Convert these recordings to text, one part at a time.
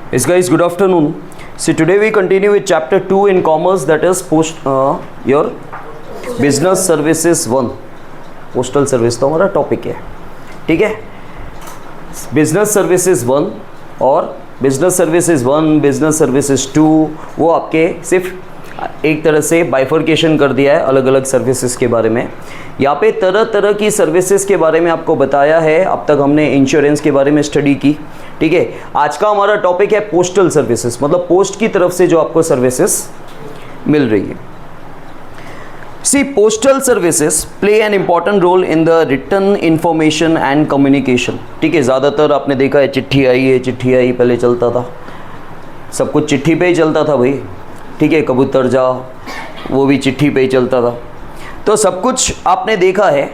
Yes guys, good afternoon. So today we continue with chapter 2 in commerce, that is your business services 1. Postal service तो हमारा topic है, ठीक है. Business services 1 और business services 1, business services 2 वो आपके सिर्फ एक तरह से बाइफर्केशन कर दिया है अलग अलग सर्विसेज के बारे में. यहाँ पे तरह तरह की सर्विसेज के बारे में आपको बताया है. अब तक हमने इंश्योरेंस के बारे में स्टडी की, ठीक है. आज का हमारा टॉपिक है पोस्टल सर्विसेज, मतलब पोस्ट की तरफ से जो आपको सर्विसेज मिल रही है. See postal services play an important role in the return information and communication, ठीक है. ज़्यादातर आपने देखा है चिट्ठी आई है, चिट्ठी आई, पहले चलता था सब कुछ चिट्ठी पे ही चलता था भाई, ठीक है. कबूतर जा वो भी चिट्ठी पे ही चलता था. तो सब कुछ आपने देखा है.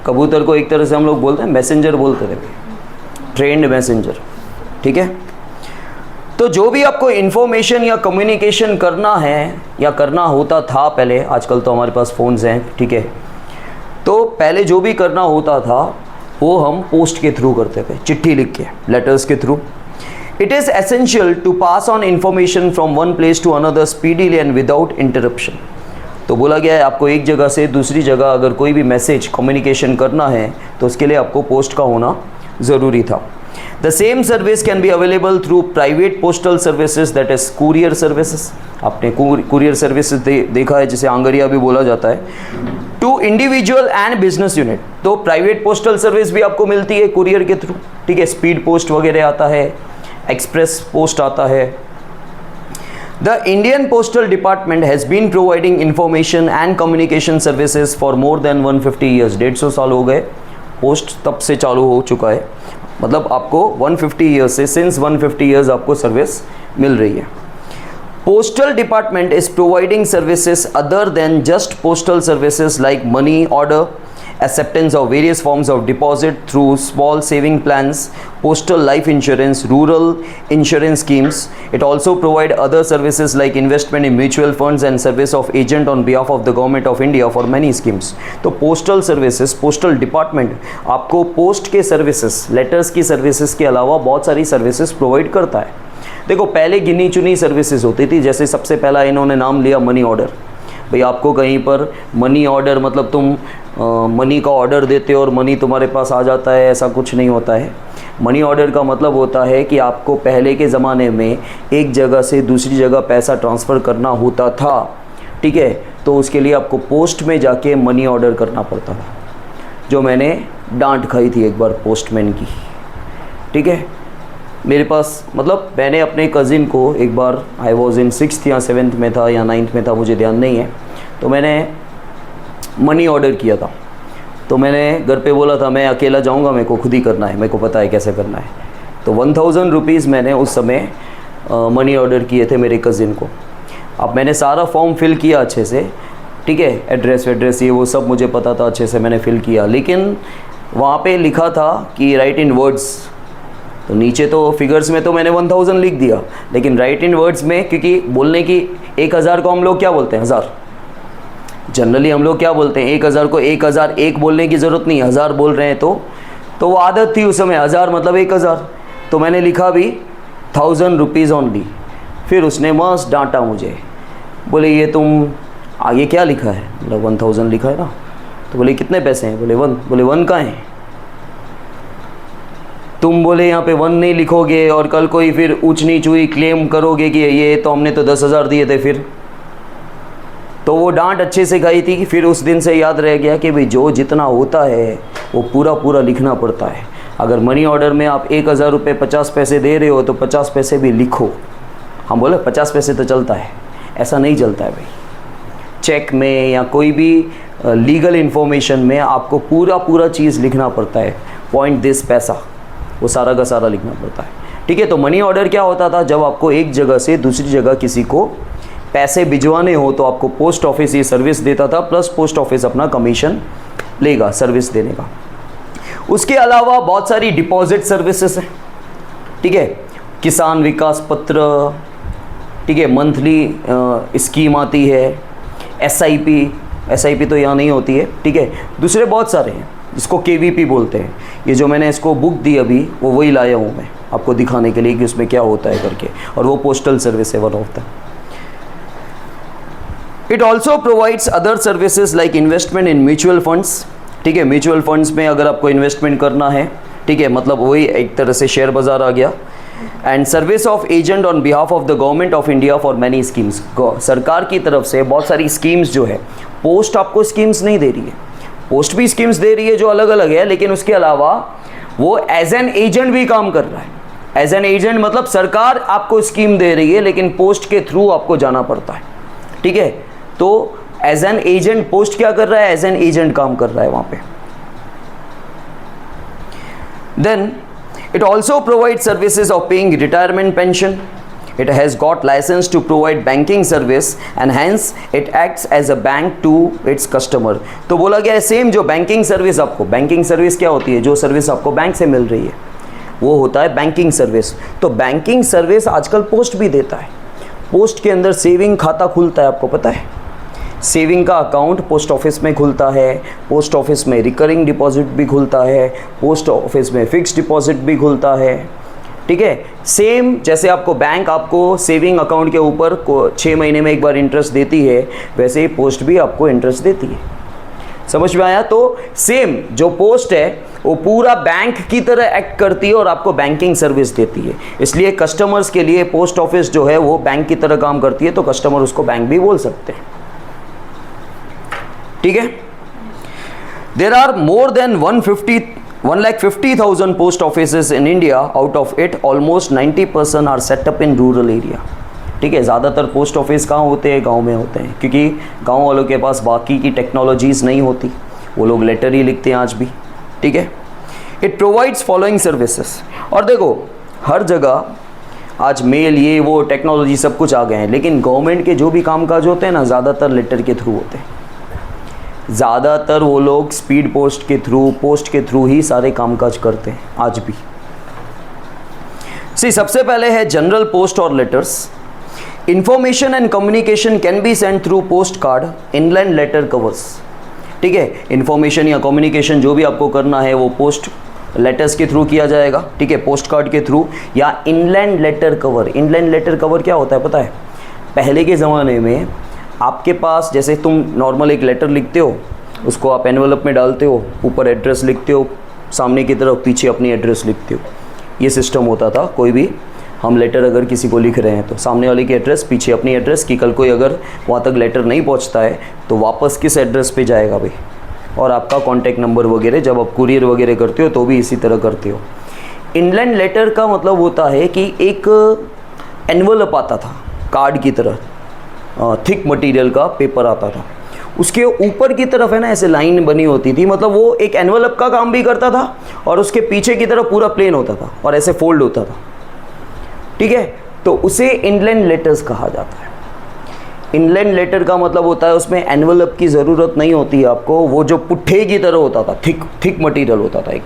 कबूतर को एक तरह से हम लोग बोलते हैं मैसेंजर बोलते थे, ट्रेंड मैसेंजर, ठीक है. तो जो भी आपको इन्फॉर्मेशन या कम्युनिकेशन करना है या करना होता था पहले, आजकल तो हमारे पास फ़ोन्स हैं, ठीक है. तो पहले जो भी करना होता था वो हम पोस्ट के थ्रू करते थे, चिट्ठी लिख के, लेटर्स के through. It is essential to pass on information from one place to another speedily and without interruption. तो बोला गया है आपको एक जगह से दूसरी जगह अगर कोई भी मैसेज कम्युनिकेशन करना है तो उसके लिए आपको पोस्ट का होना ज़रूरी था. The same service can be available through private postal services, that is courier services. आपने कुरियर सर्विसेज देखा है, जिसे आंगरिया भी बोला जाता है. To individual and business unit, तो प्राइवेट पोस्टल सर्विस भी आपको मिलती है कुरियर के थ्रू, ठीक है. स्पीड पोस्ट वगैरह आता है, एक्सप्रेस पोस्ट आता है. The Indian Postal Department has been providing information and communication services for more than 150 years. 150 साल हो गए, पोस्ट तब से चालू हो चुका है. मतलब आपको 150 ईयर्स से, सिंस 150 ईयर्स आपको सर्विस मिल रही है. Postal Department is providing services other than just postal services like money order, acceptance of various forms of deposit through small saving plans, postal life insurance, rural insurance schemes. It also provide other services like investment in mutual funds and service of agent on behalf of the government of India for many schemes. तो postal services, postal department आपको post के services, letters की services के अलावा बहुत सारी services provide करता है. देखो पहले गिनी चुनी सर्विसेज होती थी, जैसे सबसे पहला इन्होंने नाम लिया मनी ऑर्डर. भाई आपको कहीं पर मनी ऑर्डर, मतलब तुम मनी का ऑर्डर देते हो और मनी तुम्हारे पास आ जाता है, ऐसा कुछ नहीं होता है. मनी ऑर्डर का मतलब होता है कि आपको पहले के ज़माने में एक जगह से दूसरी जगह पैसा ट्रांसफ़र करना होता था, ठीक है. तो उसके लिए आपको पोस्ट में जाके मनी ऑर्डर करना पड़ता था, जो मैंने डांट खाई थी एक बार पोस्टमैन की, ठीक है. मेरे पास, मतलब मैंने अपने कज़िन को एक बार, आई वॉज इन 6th या 7th में था या 9th में था, मुझे ध्यान नहीं है. तो मैंने मनी ऑर्डर किया था. तो मैंने घर पे बोला था मैं अकेला जाऊंगा, मेरे को खुद ही करना है, मेरे को पता है कैसे करना है. तो 1000 रुपीज़ मैंने उस समय मनी ऑर्डर किए थे मेरे कज़िन को. अब मैंने सारा फॉर्म फिल किया अच्छे से, ठीक है. एड्रेस ये वो सब मुझे पता था, अच्छे से मैंने फिल किया. लेकिन वहाँ पे लिखा था कि राइट इन वर्ड्स. तो नीचे तो फिगर्स में तो मैंने 1000 लिख दिया, लेकिन राइट इन वर्ड्स में, क्योंकि बोलने की 1000 को हम लोग क्या बोलते हैं, 1000. जनरली हम लोग क्या बोलते हैं, 1000 को 1001 बोलने की ज़रूरत नहीं, 1000 बोल रहे हैं. तो वो आदत थी उस समय, 1000 मतलब 1000. तो मैंने लिखा भी 1000 रुपीज़ ओनली. फिर उसने मस्त डांटा मुझे, बोले ये तुम आगे क्या लिखा है, मतलब 1000 लिखा है ना. तो बोले कितने पैसे हैं, बोले 1. बोले 1 कहाँ है, तुम बोले यहाँ पे 1 नहीं लिखोगे और कल कोई फिर ऊंच नीच हुई क्लेम करोगे कि ये तो हमने तो 10,000 दिए थे. फिर तो वो डांट अच्छे से खाई थी कि फिर उस दिन से याद रह गया कि भाई जो जितना होता है वो पूरा पूरा लिखना पड़ता है. अगर मनी ऑर्डर में आप 1000 रुपये 50 पैसे दे रहे हो तो 50 पैसे भी लिखो. हम बोले 50 पैसे तो चलता है, ऐसा नहीं चलता है भाई. चेक में या कोई भी लीगल इन्फॉर्मेशन में आपको पूरा चीज़ लिखना पड़ता है. पॉइंट दिस पैसा, वो सारा का सारा लिखना पड़ता है, ठीक है. तो मनी ऑर्डर क्या होता था, जब आपको एक जगह से दूसरी जगह किसी को पैसे भिजवाने हो तो आपको पोस्ट ऑफिस ये सर्विस देता था, प्लस पोस्ट ऑफिस अपना कमीशन लेगा सर्विस देने का. उसके अलावा बहुत सारी डिपॉजिट सर्विसेज हैं, ठीक है. किसान विकास पत्र, ठीक है, मंथली स्कीम आती है. SIP तो यहाँ नहीं होती है, ठीक है. दूसरे बहुत सारे हैं जिसको KVP बोलते हैं. ये जो मैंने इसको बुक दी अभी वो वही लाया हूँ मैं, आपको दिखाने के लिए कि उसमें क्या होता है करके, और वो पोस्टल सर्विस है one of the. It also provides other services like investment in mutual funds. ठीक है, म्यूचुअल फंड्स में अगर आपको इन्वेस्टमेंट करना है, ठीक है, मतलब वही एक तरह से शेयर बाजार आ गया। And service of agent on behalf of the government of India for many schemes. सरकार की तरफ से बहुत सारी स्कीम्स जो है, पोस्ट आपको स्कीम्स नहीं दे रही है, पोस्ट भी स्कीम्स दे रही है जो अलग अलग है, लेकिन उसके अलावा वो एज एन एजेंट भी काम कर रहा है। एज एन एजेंट मतलब सरकार आपको स्कीम दे रही है, लेकिन पोस्ट के थ्रू आपको जाना पड़ता है। ठीक है, तो एज एन एजेंट पोस्ट क्या कर रहा है, एज एन एजेंट काम कर रहा है वहां पे। Then it also provides services of paying retirement pension. It has got license to provide banking service and hence it acts as a bank to its customer. तो बोला गया है सेम जो बैंकिंग सर्विस, आपको बैंकिंग सर्विस क्या होती है, जो सर्विस आपको बैंक से मिल रही है वो होता है बैंकिंग सर्विस। तो बैंकिंग सर्विस आजकल पोस्ट भी देता है। पोस्ट के अंदर सेविंग खाता खुलता है, आपको पता है, सेविंग का अकाउंट पोस्ट ऑफिस में खुलता है, पोस्ट ऑफिस में रिकरिंग डिपॉजिट भी खुलता है, पोस्ट ऑफिस में फिक्स्ड डिपॉजिट भी खुलता है। ठीक है, सेम जैसे आपको बैंक आपको सेविंग अकाउंट के ऊपर 6 महीने में एक बार इंटरेस्ट देती है, वैसे ही पोस्ट भी आपको इंटरेस्ट देती है। समझ में आया? तो सेम जो पोस्ट है वो पूरा बैंक की तरह एक्ट करती है और आपको बैंकिंग सर्विस देती है। इसलिए कस्टमर्स के लिए पोस्ट ऑफिस जो है वो बैंक की तरह काम करती है, तो कस्टमर उसको बैंक भी बोल सकते हैं। ठीक है, there are more than 1,50,000 post offices in India, out of it almost 90% are set up in rural area. ठीक है, ज़्यादातर पोस्ट ऑफिस कहाँ होते हैं, गांव में होते हैं, क्योंकि गांव वालों के पास बाकी की टेक्नोलॉजीज़ नहीं होती, वो लोग लेटर ही लिखते हैं आज भी। ठीक है, इट प्रोवाइड्स फॉलोइंग सर्विसेज। और देखो हर जगह आज मेल ये वो टेक्नोलॉजी सब कुछ आ गए हैं, लेकिन गवर्नमेंट के जो भी कामकाज होते हैं ना, ज़्यादातर लेटर के थ्रू होते हैं। ज़्यादातर वो लोग स्पीड पोस्ट के थ्रू ही सारे कामकाज करते हैं आज भी। सबसे पहले है जनरल पोस्ट और letters. Information and communication can be send through post card, inland letter covers. ठीक है, इंफॉर्मेशन या कम्युनिकेशन जो भी आपको करना है वो पोस्ट लेटर्स के थ्रू किया जाएगा। ठीक है, पोस्ट कार्ड के थ्रू या inland letter cover. Inland letter cover क्या होता है पता है? पहले के ज़माने में आपके पास जैसे तुम नॉर्मल एक लेटर लिखते हो, उसको आप एनवेलप में डालते हो, ऊपर एड्रेस लिखते हो, सामने की तरफ पीछे अपनी एड्रेस लिखते हो, ये सिस्टम होता था। कोई भी हम लेटर अगर किसी को लिख रहे हैं तो सामने वाले की एड्रेस, पीछे अपनी एड्रेस, कि कल कोई अगर वहाँ तक लेटर नहीं पहुँचता है तो वापस किस एड्रेस पे जाएगा भाई, और आपका कॉन्टैक्ट नंबर वगैरह, जब आप कुरियर वगैरह करते हो तो भी इसी तरह करते हो। इनलैंड लेटर का मतलब होता है कि एक एनवेलप आता था कार्ड की तरह, थिक मटेरियल का पेपर आता था, उसके ऊपर की तरफ है ना ऐसे लाइन बनी होती थी, मतलब वो एक एनवेलप का काम भी करता था और उसके पीछे की तरफ पूरा प्लेन होता था और ऐसे फोल्ड होता था। ठीक है, तो उसे इनलैंड लेटर्स कहा जाता है। इनलैंड लेटर का मतलब होता है उसमें एनवेलप की ज़रूरत नहीं होती है आपको, वो जो पुट्ठे की तरह होता था, थिक मटेरियल होता था एक,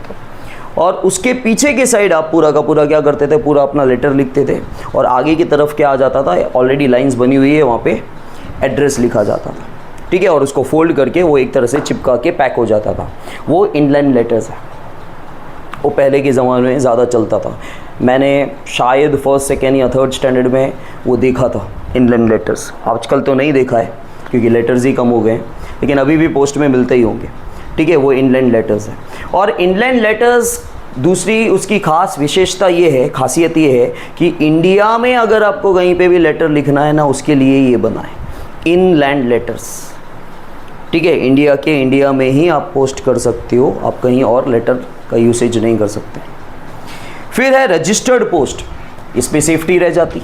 और उसके पीछे की साइड आप पूरा का पूरा क्या करते थे, पूरा अपना लेटर लिखते थे, और आगे की तरफ क्या आ जाता था, ऑलरेडी लाइंस बनी हुई है वहाँ पे एड्रेस लिखा जाता था। ठीक है, और उसको फोल्ड करके वो एक तरह से चिपका के पैक हो जाता था, वो इनलैंड लेटर्स है। वो पहले के ज़माने में ज़्यादा चलता था। मैंने शायद फर्स्ट सेकेंड या थर्ड स्टैंडर्ड में वो देखा था इनलैंड लेटर्स। आजकल तो नहीं देखा है क्योंकि लेटर्स ही कम हो गए, लेकिन अभी भी पोस्ट में मिलते ही होंगे। ठीक है, वो इनलैंड लेटर्स है। और इनलैंड लेटर्स दूसरी उसकी खास विशेषता ये है, खासियत ये है कि इंडिया में अगर आपको कहीं पे भी लेटर लिखना है ना, उसके लिए ये बना है इनलैंड लेटर्स। ठीक है, इंडिया में ही आप पोस्ट कर सकते हो, आप कहीं और लेटर का यूसेज नहीं कर सकते। फिर है रजिस्टर्ड पोस्ट, इसमें सेफ्टी रह जाती।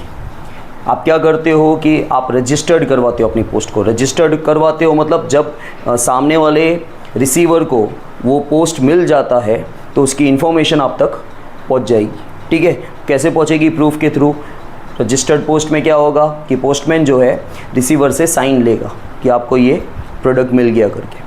आप क्या करते हो कि आप रजिस्टर्ड करवाते हो अपनी पोस्ट को। रजिस्टर्ड करवाते हो मतलब जब सामने वाले रिसीवर को वो पोस्ट मिल जाता है तो उसकी इन्फॉर्मेशन आप तक पहुंच जाएगी। ठीक है, कैसे पहुंचेगी? प्रूफ के थ्रू। रजिस्टर्ड पोस्ट में क्या होगा कि पोस्टमैन जो है रिसीवर से साइन लेगा कि आपको ये प्रोडक्ट मिल गया करके।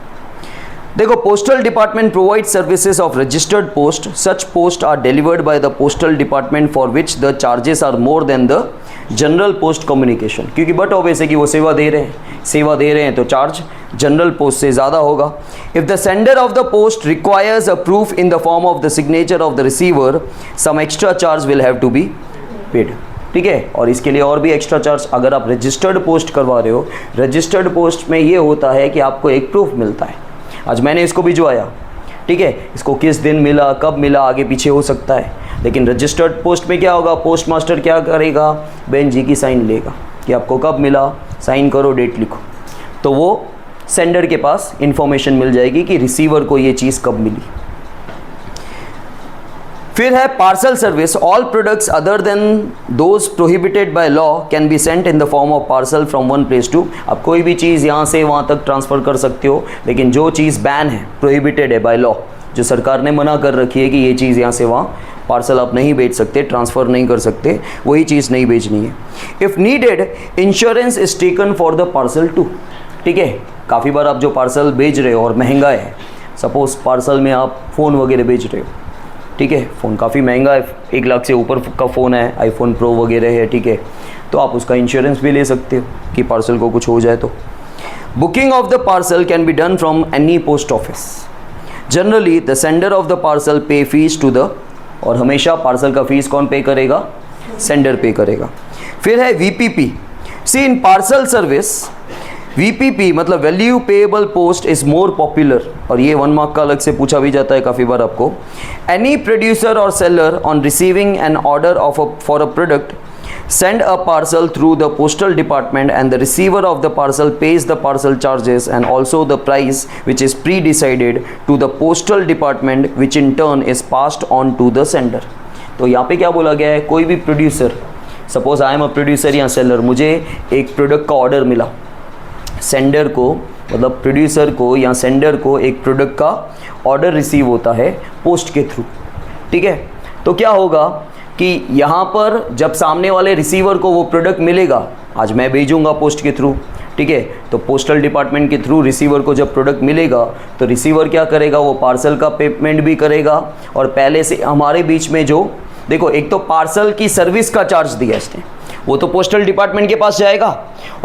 देखो, postal department provide services of registered post. Such post are delivered by the postal department for which the charges are more than the general post communication. क्योंकि बट ऑब्वियस है कि वो सेवा दे रहे हैं तो चार्ज जनरल पोस्ट से ज़्यादा होगा. If the sender of the post requires a proof in the form of the signature of the receiver, some extra charge will have to be paid. ठीक है, और इसके लिए और भी एक्स्ट्रा चार्ज. अगर आप रजिस्टर्ड पोस्ट करवा रहे हो, रजिस्टर्ड पोस्ट में ये होता है कि आपको एक प्रूफ मिलता है. आज मैंने इसको भिजवाया, ठीक है, इसको किस दिन मिला, कब मिला, आगे पीछे हो सकता है. लेकिन रजिस्टर्ड पोस्ट में क्या होगा, पोस्ट मास्टर क्या करेगा, बहन जी की साइन लेगा कि आपको कब मिला, साइन करो, डेट लिखो. तो वो सेंडर के पास इंफॉर्मेशन मिल जाएगी कि रिसीवर को ये चीज़ कब मिली. फिर है parcel service. All products other than those prohibited by law can be sent in the form of parcel from one place to. आप कोई भी चीज़ यहाँ से वहाँ तक ट्रांसफ़र कर सकते हो, लेकिन जो चीज़ बैन है, प्रोहिबिटेड है बाय लॉ, जो सरकार ने मना कर रखी है कि ये चीज़ यहाँ से वहाँ पार्सल आप नहीं भेज सकते, ट्रांसफ़र नहीं कर सकते, वही चीज़ नहीं भेजनी है. If needed, insurance is taken for the parcel too. ठीक है, काफ़ी बार आप जो पार्सल भेज रहे हो और महंगा है, सपोज़ पार्सल में आप फ़ोन वगैरह भेज रहे हो, ठीक है, फ़ोन काफ़ी महंगा है, 1 लाख से ऊपर का फ़ोन है, आईफोन प्रो वगैरह है, ठीक है, तो आप उसका इंश्योरेंस भी ले सकते हो कि पार्सल को कुछ हो जाए तो. Booking of the parcel can be done from any post office. Generally the sender of the parcel पे फीस टू द, और हमेशा पार्सल का फीस कौन पे करेगा, सेंडर पे करेगा. फिर है वीपीपी. सी इन पार्सल सर्विस, वीपीपी मतलब value payable post is more popular. और ये 1 मार्क का अलग से पूछा भी जाता है काफ़ी बार आपको. एनी प्रोड्यूसर और seller on receiving N order for a product send a parcel through the postal department and the receiver of the parcel pays the parcel charges and also the price which is pre-decided to the postal department, which in turn is passed on to the sender. तो यहाँ पे क्या बोला गया है, कोई भी producer, suppose I am a producer या सेलर, मुझे एक प्रोडक्ट का ऑर्डर मिला, सेंडर को मतलब प्रोड्यूसर को या सेंडर को एक प्रोडक्ट का ऑर्डर रिसीव होता है पोस्ट के थ्रू. ठीक है, तो क्या होगा कि यहाँ पर जब सामने वाले रिसीवर को वो प्रोडक्ट मिलेगा, आज मैं भेजूँगा पोस्ट के थ्रू, ठीक है, तो पोस्टल डिपार्टमेंट के थ्रू रिसीवर को जब प्रोडक्ट मिलेगा तो रिसीवर क्या करेगा, वो पार्सल का पेमेंट भी करेगा. और पहले से हमारे बीच में जो, देखो, एक तो पार्सल की सर्विस का चार्ज दिया इसने, वो तो पोस्टल डिपार्टमेंट के पास जाएगा,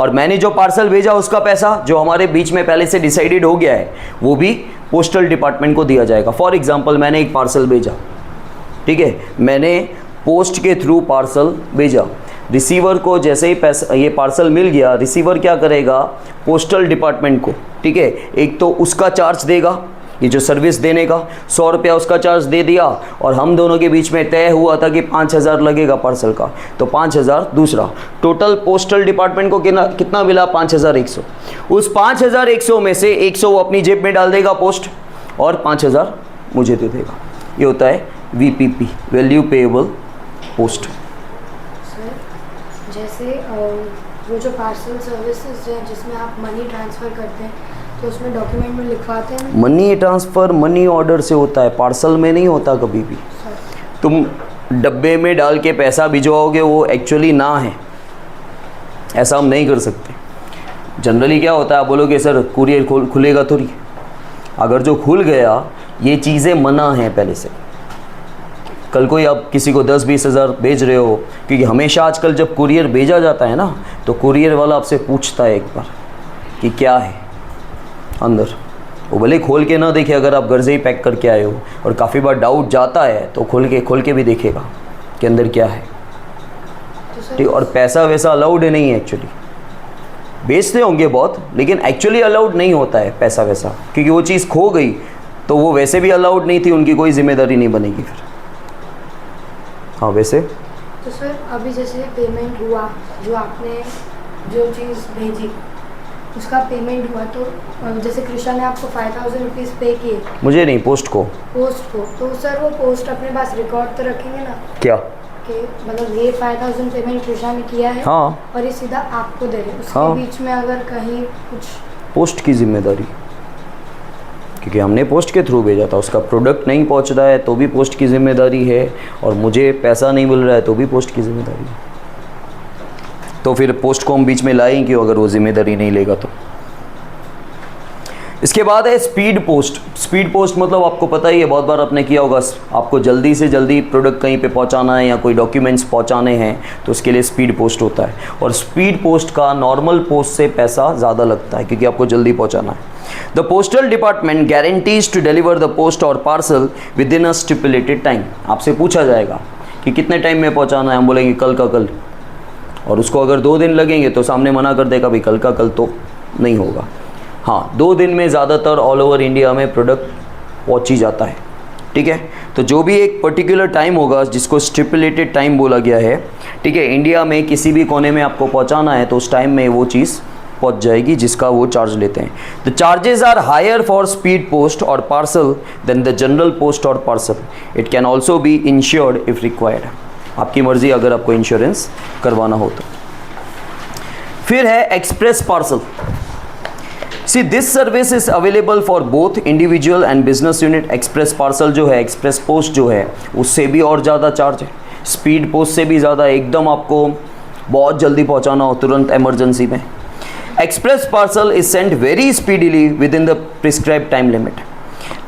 और मैंने जो पार्सल भेजा उसका पैसा जो हमारे बीच में पहले से डिसाइडेड हो गया है वो भी पोस्टल डिपार्टमेंट को दिया जाएगा. फॉर एग्जांपल, मैंने एक पार्सल भेजा, ठीक है, मैंने पोस्ट के थ्रू पार्सल भेजा, रिसीवर को जैसे ही पैसा, ये पार्सल मिल गया, रिसीवर क्या करेगा, पोस्टल डिपार्टमेंट को, ठीक है, एक तो उसका चार्ज देगा, ये जो सर्विस देने का 100 रुपया उसका चार्ज दे दिया, और हम दोनों के बीच में तय हुआ था कि 5000 लगेगा पार्सल का, तो 5000 दूसरा, टोटल पोस्टल डिपार्टमेंट को कितना मिला, 5100. उस 5100 में से 100 वो अपनी जेब में डाल देगा पोस्ट, और 5000 मुझे दे देगा. ये होता है वीपीपी, वैल्यू पेएबल पोस्ट. जैसे वो जो पार्सल सर्विसेज है जिसमें आप मनी ट्रांसफ़र करते हैं, तो उसमें डॉक्यूमेंट में लिखवाते हैं मनी ट्रांसफ़र मनी ऑर्डर से होता है, पार्सल में नहीं होता कभी भी. तुम डब्बे में डाल के पैसा भिजवाओगे, वो एक्चुअली ना है, ऐसा हम नहीं कर सकते. जनरली क्या होता है, आप बोलोगे सर कुरियर खुलेगा थोड़ी, अगर जो खुल गया, ये चीज़ें मना हैं पहले से. कल कोई आप किसी को 10-20 हज़ार भेज रहे हो, क्योंकि हमेशा आजकल जब कुरियर भेजा जाता है ना, तो कुरियर वाला आपसे पूछता है एक बार कि क्या है अंदर. वो भले खोल के ना देखे, अगर आप घर से ही पैक करके आए हो, और काफ़ी बार डाउट जाता है तो खोल के भी देखेगा कि अंदर क्या है. ठीक, और पैसा वैसा अलाउड नहीं है एक्चुअली. बेचते होंगे बहुत, लेकिन एक्चुअली अलाउड नहीं होता है पैसा वैसा, क्योंकि वो चीज़ खो गई तो वो वैसे भी अलाउड नहीं थी, उनकी कोई जिम्मेदारी नहीं बनेगी फिर. हाँ, वैसे तो सर अभी जैसे पेमेंट हुआ, जो आपने जो चीज़ भेजी उसका पेमेंट हुआ, तो जैसे कृष्णा ने आपको 5000 रुपीज़ पे किए, मुझे नहीं, पोस्ट को, तो सर वो पोस्ट अपने पास रिकॉर्ड तो रखेंगे ना, क्या कि मतलब ये 5000 पेमेंट कृष्णा ने किया है, हाँ, और ये सीधा आपको दे रहे, उसके हाँ, बीच में अगर कहीं कुछ, पोस्ट की जिम्मेदारी, क्योंकि हमने पोस्ट के थ्रू भेजा था, उसका प्रोडक्ट नहीं पहुंच रहा है तो भी पोस्ट की जिम्मेदारी है, और मुझे पैसा नहीं मिल रहा है तो भी पोस्ट की जिम्मेदारी है. तो फिर पोस्ट को हम बीच में लाएं क्यों, अगर वो जिम्मेदारी नहीं लेगा तो. इसके बाद है स्पीड पोस्ट। स्पीड पोस्ट मतलब आपको पता ही है, बहुत बार आपने किया होगा, आपको जल्दी से जल्दी प्रोडक्ट कहीं पे पहुंचाना है या कोई डॉक्यूमेंट्स पहुंचाने हैं तो उसके लिए स्पीड पोस्ट होता है। और स्पीड पोस्ट का नॉर्मल पोस्ट से पैसा ज़्यादा लगता है क्योंकि आपको जल्दी पहुंचाना है। The postal department guarantees to deliver the post or parcel within a stipulated time. आपसे पूछा जाएगा कि कितने टाइम में पहुँचाना है, हम बोलेंगे कल का कल, और उसको अगर 2 दिन लगेंगे तो सामने मना कर देगा भाई कल का कल तो नहीं होगा। हाँ, 2 दिन में ज़्यादातर ऑल ओवर इंडिया में प्रोडक्ट पहुँच ही जाता है। ठीक है, तो जो भी एक पर्टिकुलर टाइम होगा जिसको स्टिपुलेटेड टाइम बोला गया है, ठीक है, इंडिया में किसी भी कोने में आपको पहुँचाना है तो उस टाइम में वो चीज़ पहुँच जाएगी जिसका वो चार्ज लेते हैं। The charges are higher for speed post or parcel than the general post or parcel. It can also be insured if required. आपकी मर्ज़ी अगर आपको इंश्योरेंस करवाना हो तो। फिर है express parcel. See this service is available for both individual and business unit. Express parcel जो है, एक्सप्रेस पोस्ट जो है, उससे भी और ज़्यादा चार्ज है, स्पीड पोस्ट से भी ज़्यादा, एकदम आपको बहुत जल्दी पहुंचाना हो तुरंत इमरजेंसी में। Express parcel is sent very speedily within the prescribe time limit.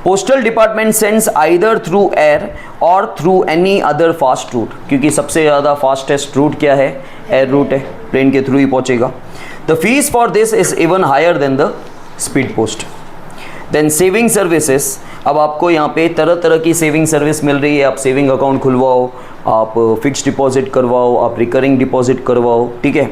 Postal department sends either through air or through any other fast route, क्योंकि सबसे ज़्यादा फास्टेस्ट रूट क्या है, एयर रूट है, प्लेन के थ्रू ही पहुंचेगा। The fee for this is even higher than the speed post. Then saving services. अब आपको यहाँ पे तरह तरह की सेविंग सर्विस मिल रही है। आप सेविंग अकाउंट खुलवाओ, आप फिक्स्ड डिपॉजिट करवाओ, आप रिकरिंग डिपॉजिट करवाओ। ठीक है,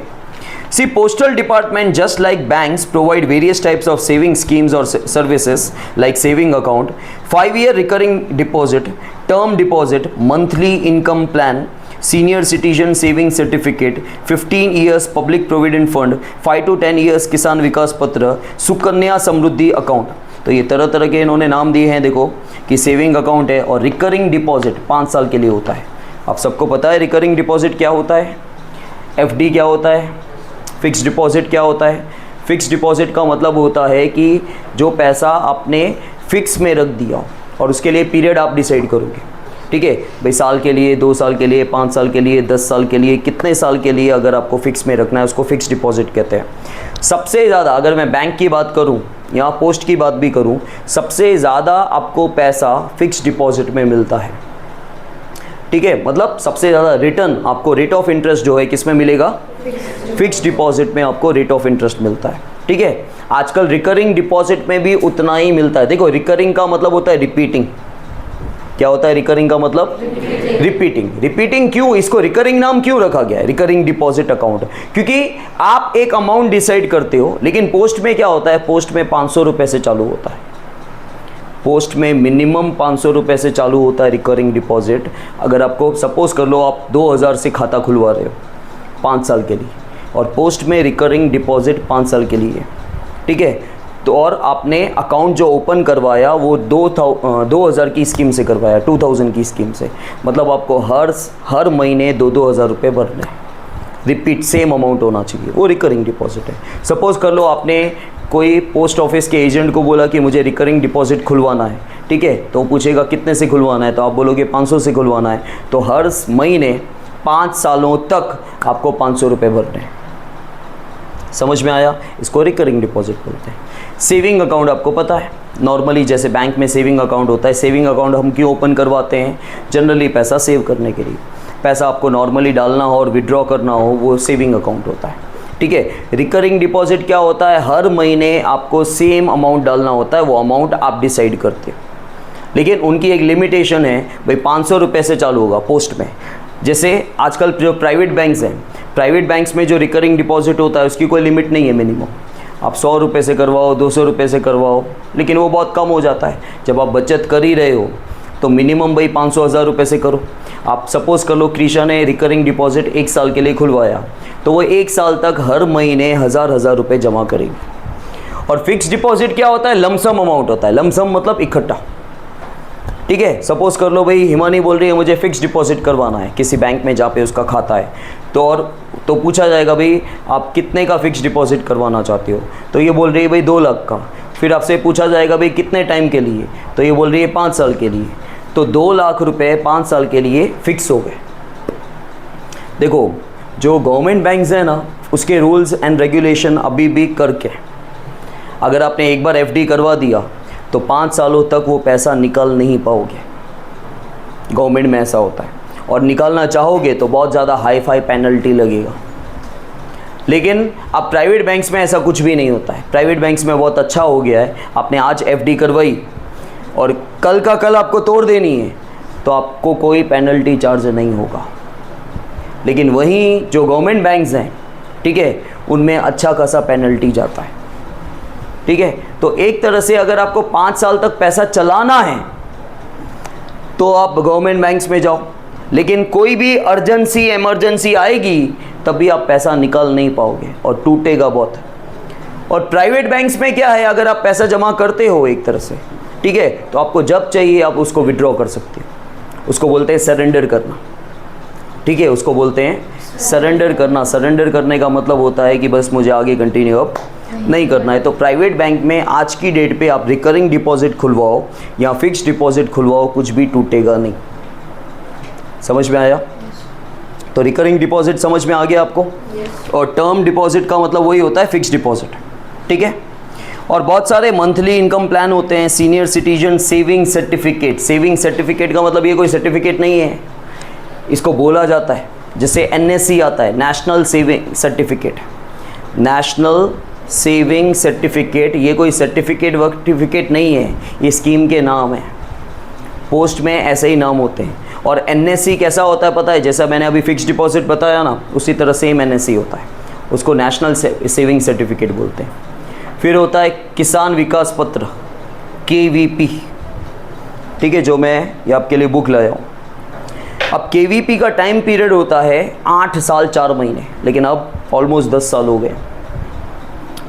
See, postal department just like banks provide various types of saving schemes or services like saving account, 5-year recurring deposit, term deposit, monthly income plan, senior citizen saving certificate, 15 years public provident fund, 5 to 10 years किसान विकास पत्र, Sukanya Samriddhi account. तो ये तरह तरह के इन्होंने नाम दिए हैं। देखो कि सेविंग अकाउंट है और रिकरिंग डिपॉजिट 5 साल के लिए होता है। आप सबको पता है रिकरिंग डिपॉजिट क्या होता है, एफडी क्या होता है, फिक्स डिपॉजिट क्या होता है। फिक्स डिपॉजिट का मतलब होता है कि जो पैसा आपने फिक्स में रख दिया और उसके लिए पीरियड आप डिसाइड करोगे। ठीक है भाई, साल के लिए, 2 साल के लिए, 5 साल के लिए, 10 साल के लिए, कितने साल के लिए अगर आपको फिक्स में रखना है उसको फिक्स डिपॉजिट कहते हैं। सबसे ज़्यादा अगर मैं बैंक की बात करूं या पोस्ट की बात भी करूं, सबसे ज़्यादा आपको पैसा फिक्स डिपॉजिट में मिलता है। ठीक है, मतलब सबसे ज़्यादा रिटर्न आपको, रेट ऑफ इंटरेस्ट जो है किस में मिलेगा, फिक्स डिपॉजिट में आपको रेट ऑफ इंटरेस्ट मिलता है। ठीक है, आजकल रिकरिंग डिपॉजिट में भी उतना ही मिलता है। देखो रिकरिंग का मतलब होता है रिपीटिंग। क्या होता है रिकरिंग का मतलब, रिपीटिंग। रिपीटिंग क्यों, इसको रिकरिंग नाम क्यों रखा गया है, रिकरिंग डिपॉजिट अकाउंट, क्योंकि आप एक अमाउंट डिसाइड करते हो, लेकिन पोस्ट में क्या होता है, पोस्ट में 500 रुपये से चालू होता है। पोस्ट में मिनिमम 500 रुपये से चालू होता है रिकरिंग डिपॉजिट। अगर आपको सपोज कर लो आप 2000 से खाता खुलवा रहे हो 5 साल के लिए, और पोस्ट में रिकरिंग डिपॉजिट 5 साल के लिए। ठीक है, तो और आपने अकाउंट जो ओपन करवाया वो 2000 की स्कीम से करवाया, 2000 की स्कीम से, मतलब आपको हर महीने 2-2 हज़ार रुपये भरने, रिपीट सेम अमाउंट होना चाहिए, वो रिकरिंग डिपॉजिट है। सपोज़ कर लो आपने कोई पोस्ट ऑफिस के एजेंट को बोला कि मुझे रिकरिंग डिपॉजिट खुलवाना है। ठीक है, तो वो पूछेगा कितने से खुलवाना है, तो आप बोलोगे 500 से खुलवाना है, तो हर महीने 5 सालों तक आपको 500 रुपये भरने हैं। समझ में आया, इसको रिकरिंग डिपॉजिट बोलते हैं। सेविंग अकाउंट आपको पता है, नॉर्मली जैसे बैंक में सेविंग अकाउंट होता है। सेविंग अकाउंट हम क्यों ओपन करवाते हैं, जनरली पैसा सेव करने के लिए। पैसा आपको नॉर्मली डालना हो और विड्रॉ करना हो, वो सेविंग अकाउंट होता है। ठीक है, रिकरिंग डिपॉजिट क्या होता है, हर महीने आपको सेम अमाउंट डालना होता है, वो अमाउंट आप डिसाइड करते हो, लेकिन उनकी एक लिमिटेशन है भाई 500 रुपये से चालू होगा पोस्ट में। जैसे आजकल जो प्राइवेट बैंक्स हैं, प्राइवेट बैंक्स में जो रिकरिंग डिपॉजिट होता है उसकी कोई लिमिट नहीं है, मिनिमम आप 100 रुपये से करवाओ, 200 रुपये से करवाओ, लेकिन वो बहुत कम हो जाता है। जब आप बचत कर ही रहे हो तो मिनिमम भाई 500-1000 रुपये से करो। आप सपोज़ कर लो कृषा ने रिकरिंग डिपॉजिट 1 साल के लिए खुलवाया, तो वो 1 साल तक हर महीने 1000 रुपये जमा करेगी। और फिक्स डिपॉजिट क्या होता है, लमसम अमाउंट होता है। लमसम मतलब इकट्ठा। ठीक है, सपोज़ कर लो भाई हिमानी बोल रही है मुझे फ़िक्स डिपॉजिट करवाना है किसी बैंक में जहाँ पे उसका खाता है, तो पूछा जाएगा भाई आप कितने का फ़िक्स डिपॉजिट करवाना चाहते हो, तो ये बोल रही है भाई 2 लाख का। फिर आपसे पूछा जाएगा भाई कितने टाइम के लिए, तो ये बोल रही है 5 साल के लिए। तो 2 लाख रुपए 5 साल के लिए फ़िक्स हो गए। देखो जो गवर्नमेंट बैंक्स हैं ना, उसके रूल्स एंड रेगुलेशन अभी भी करके, अगर आपने एक बार एफडी करवा दिया तो 5 सालों तक वो पैसा निकाल नहीं पाओगे। गवर्नमेंट में ऐसा होता है, और निकालना चाहोगे तो बहुत ज़्यादा हाई फाई पेनल्टी लगेगा। लेकिन अब प्राइवेट बैंक्स में ऐसा कुछ भी नहीं होता है। प्राइवेट बैंक्स में बहुत अच्छा हो गया है, आपने आज एफडी करवाई और कल का कल आपको तोड़ देनी है तो आपको कोई पेनल्टी चार्ज नहीं होगा। लेकिन वहीं जो गवर्नमेंट बैंक्स हैं, ठीक है, उनमें अच्छा खासा पेनल्टी जाता है। ठीक है, तो एक तरह से अगर आपको 5 साल तक पैसा चलाना है तो आप गवर्नमेंट बैंक्स में जाओ, लेकिन कोई भी अर्जेंसी इमरजेंसी आएगी तब भी आप पैसा निकाल नहीं पाओगे और टूटेगा बहुत। और प्राइवेट बैंक्स में क्या है, अगर आप पैसा जमा करते हो एक तरह से, ठीक है, तो आपको जब चाहिए आप उसको विड्रॉ कर सकते हो। उसको बोलते हैं सरेंडर करना। ठीक है, उसको बोलते हैं सरेंडर करना। सरेंडर करने का मतलब होता है कि बस मुझे आगे कंटिन्यू अब नहीं करना है। तो प्राइवेट बैंक में आज की डेट पे आप रिकरिंग डिपॉजिट खुलवाओ या फिक्स्ड डिपॉजिट खुलवाओ, कुछ भी टूटेगा नहीं। समझ में आया? तो रिकरिंग डिपॉजिट समझ में आ गया आपको? और टर्म डिपॉजिट का मतलब वही होता है फिक्स्ड डिपॉजिट। ठीक है, और बहुत सारे मंथली इनकम प्लान होते हैं। Senior citizen saving certificate. Saving certificate का मतलब ये कोई सर्टिफिकेट नहीं है, इसको बोला जाता है, जैसे NSC आता है, national saving certificate. National saving certificate ये कोई सर्टिफिकेट नहीं है, ये स्कीम के नाम है। पोस्ट में ऐसे ही नाम होते हैं। और NSC कैसा होता है पता है? जैसा मैंने अभी फिक्स्ड डिपॉजिट बताया ना, उसी तरह सेम NSC होता है, उसको नेशनल सेविंग सर्टिफिकेट बोलते हैं। फिर होता है किसान विकास पत्र, KVP। ठीक है, जो मैं ये आपके लिए बुक लाया हूँ। अब KVP का टाइम पीरियड होता है 8 साल 4 महीने, लेकिन अब ऑलमोस्ट 10 साल हो गए।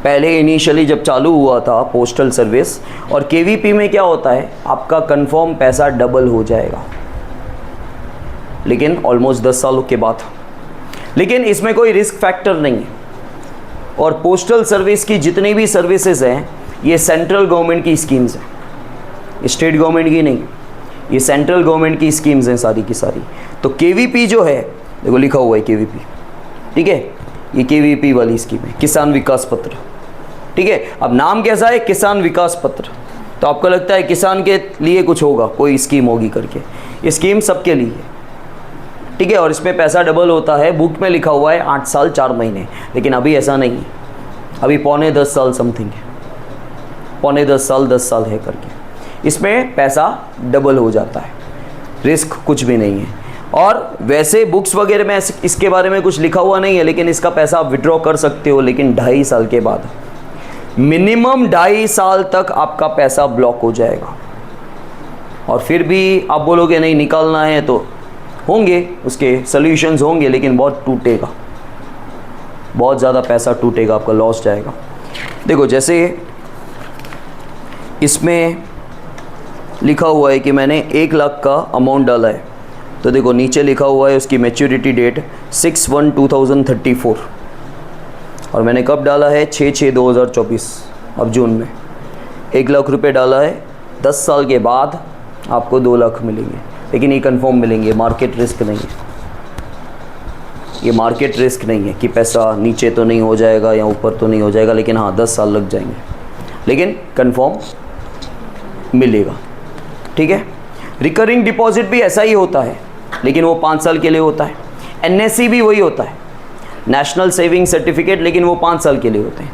पहले इनिशियली जब चालू हुआ था पोस्टल सर्विस, और KVP में क्या होता है, आपका कंफर्म पैसा डबल हो जाएगा, लेकिन ऑलमोस्ट 10 सालों के बाद। लेकिन इसमें कोई रिस्क फैक्टर नहीं है। और पोस्टल सर्विस की जितनी भी सर्विसेज हैं, ये सेंट्रल गवर्नमेंट की स्कीम्स हैं, स्टेट गवर्नमेंट की नहीं, ये सेंट्रल गवर्नमेंट की स्कीम्स हैं सारी की सारी। तो KVP जो है, देखो लिखा हुआ है KVP, ठीक है, ये KVP वाली स्कीम है, किसान विकास पत्र। ठीक है, अब नाम कैसा है, किसान विकास पत्र, तो आपको लगता है किसान के लिए कुछ होगा, कोई स्कीम होगी करके। ये स्कीम सबके लिए है। ठीक है, और इसमें पैसा डबल होता है। बुक में लिखा हुआ है 8 साल 4 महीने, लेकिन अभी ऐसा नहीं है, अभी पौने 10 साल समथिंग है, पौने 10 साल है करके इसमें पैसा डबल हो जाता है, रिस्क कुछ भी नहीं है। और वैसे बुक्स वगैरह में इसके बारे में कुछ लिखा हुआ नहीं है, लेकिन इसका पैसा आप विड्रॉ कर सकते हो, लेकिन 2.5 साल के बाद। मिनिमम 2.5 साल तक आपका पैसा ब्लॉक हो जाएगा। और फिर भी आप बोलोगे नहीं निकालना है, तो होंगे उसके सॉल्यूशंस होंगे, लेकिन बहुत टूटेगा, बहुत ज़्यादा पैसा टूटेगा, आपका लॉस जाएगा। देखो जैसे इसमें लिखा हुआ है कि मैंने 1 लाख का अमाउंट डाला है, तो देखो नीचे लिखा हुआ है उसकी मैच्योरिटी डेट 6/1/2034, और मैंने कब डाला है, 6/6/2024, अब जून में 1 लाख रुपए डाला है। 10 साल के बाद आपको 2 लाख मिलेंगे, लेकिन ये कंफर्म मिलेंगे, मार्केट रिस्क नहीं है। ये मार्केट रिस्क नहीं है कि पैसा नीचे तो नहीं हो जाएगा या ऊपर तो नहीं हो जाएगा, लेकिन हाँ 10 साल लग जाएंगे, लेकिन कंफर्म मिलेगा। ठीक है, रिकरिंग डिपॉजिट भी ऐसा ही होता है, लेकिन वो 5 साल के लिए होता है। NSC भी वही होता है, नेशनल सेविंग सर्टिफिकेट, लेकिन वो 5 साल के लिए होते हैं।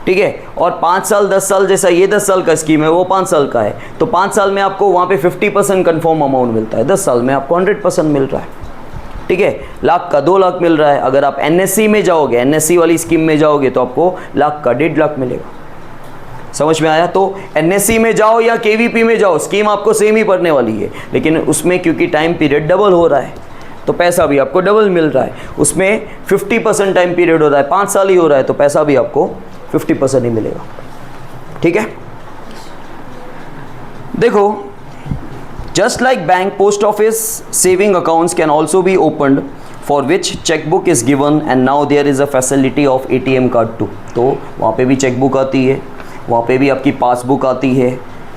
ठीक है, और 5 साल 10 साल जैसा ये 10 साल का स्कीम है, वो 5 साल का है, तो 5 साल में आपको वहाँ पे 50% कन्फर्म अमाउंट मिलता है, 10 साल में आपको 100% मिल रहा है। ठीक है, लाख का 2 लाख मिल रहा है। अगर आप NSC में जाओगे, NSC वाली स्कीम में जाओगे, तो आपको लाख का 1.5 लाख मिलेगा। समझ में आया? तो NSC में जाओ या KVP में जाओ, स्कीम आपको सेम ही पड़ने वाली है, लेकिन उसमें क्योंकि टाइम पीरियड डबल हो रहा है, तो पैसा भी आपको डबल मिल रहा है। उसमें 50% टाइम पीरियड हो रहा है, 5 साल ही हो रहा है, तो पैसा भी आपको 50% ही मिलेगा। ठीक है, देखो just like bank, post office saving accounts can also be opened for which chequebook is given, and now there is a facility of ATM card too. तो वहाँ पे भी चेकबुक आती है, वहाँ पे भी आपकी पासबुक आती है।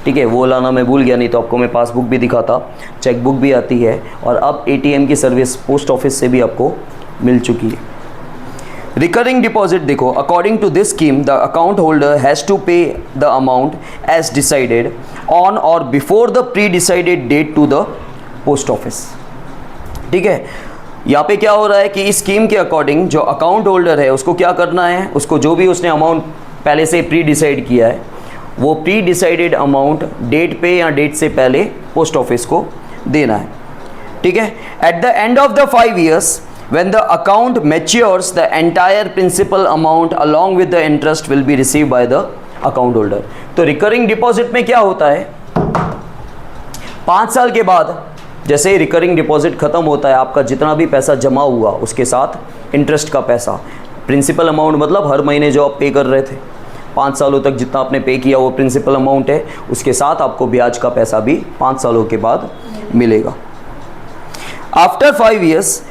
ठीक है, वो लाना मैं भूल गया, नहीं तो आपको मैं पासबुक भी दिखाता। चेकबुक भी आती है, और अब ATM की सर्विस पोस्ट ऑफिस से भी आपको मिल चुकी है। रिकरिंग डिपॉजिट देखो, according to this scheme the account holder has to pay the amount as decided on or before the pre decided date to the post office. ठीक है, यहाँ पे क्या हो रहा है कि इस स्कीम के अकॉर्डिंग जो अकाउंट होल्डर है उसको क्या करना है, उसको जो भी उसने अमाउंट पहले से प्री डिसाइड किया है वो प्री डिसाइडेड अमाउंट डेट पे या डेट से पहले पोस्ट ऑफिस को देना है। ठीक है, at the end of the 5 years when the account matures the entire principal amount along with the interest will be received by the account holder। तो रिकरिंग डिपॉजिट में क्या होता है, 5 साल के बाद जैसे ही रिकरिंग डिपॉजिट खत्म होता है, आपका जितना भी पैसा जमा हुआ उसके साथ इंटरेस्ट का पैसा, प्रिंसिपल अमाउंट मतलब हर महीने जो आप पे कर रहे थे 5 सालों तक जितना आपने पे किया वो प्रिंसिपल अमाउंट है, उसके साथ आपको ब्याज का पैसा भी 5 सालों के बाद मिलेगा। After 5 years